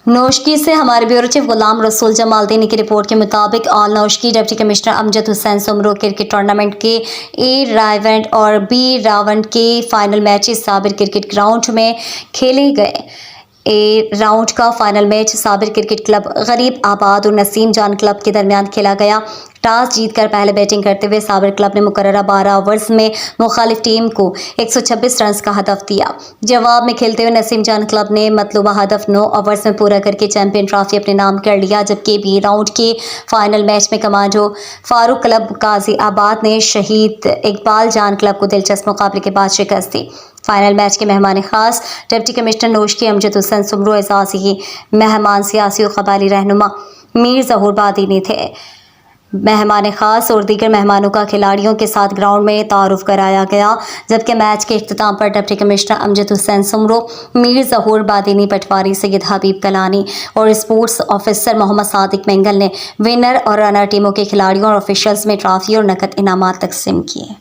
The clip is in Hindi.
नौशकी से हमारे ब्यूरो चीफ गुलाम रसूल जमालदीनी की रिपोर्ट के मुताबिक all Noshki deputy commissioner Amjad Hussain Soomro cricket tournament के ए रावंड और बी रावंड के final matches Sabir cricket ground में खेले गए। ए राउंड का final match Sabir cricket club गरीब आबाद और नसीम जान क्लब के दरमियान खेला गया। टॉस जीतकर पहले बैटिंग करते हुए साबिर क्लब ने मुकर्ररा 12 ओवर्स में मुखालिफ टीम को 126 रन का हदफ दिया। जवाब में खेलते हुए नसीम जान क्लब ने मतलूबा हदफ 9 ओवर्स में पूरा करके चैंपियन ट्रॉफी अपने नाम कर लिया, जबकि बी राउंड के फाइनल मैच में कमांडो फारूक क्लब गाजी आबाद ने शहीद इकबाल जान क्लब को दिलचस्प मुकाबले के बाद शिकस्त दी। फाइनल मैच के मेहमान खास डिप्टी कमिश्नर नौशकी अमजद हुसैन सुमरो, एजाजी मेहमान सियासी और कबायली रहनुमा मीर ज़हूर बादीनी थे। मेहमान खास और दीगर मेहमानों का खिलाड़ियों के साथ ग्राउंड में तारुफ कराया गया, जबकि मैच के इख्तिताम पर डिप्टी कमिश्नर अमजद हुसैन सुमरो, मीर ज़हूर बादीनी, पटवारी सैयद हबीब कलानी और स्पोर्ट्स ऑफिसर मोहम्मद सादिक मेंगल ने विनर और रनर टीमों के खिलाड़ियों और ऑफिशियल्स में ट्रॉफी और नकद इनामात तकसीम किए।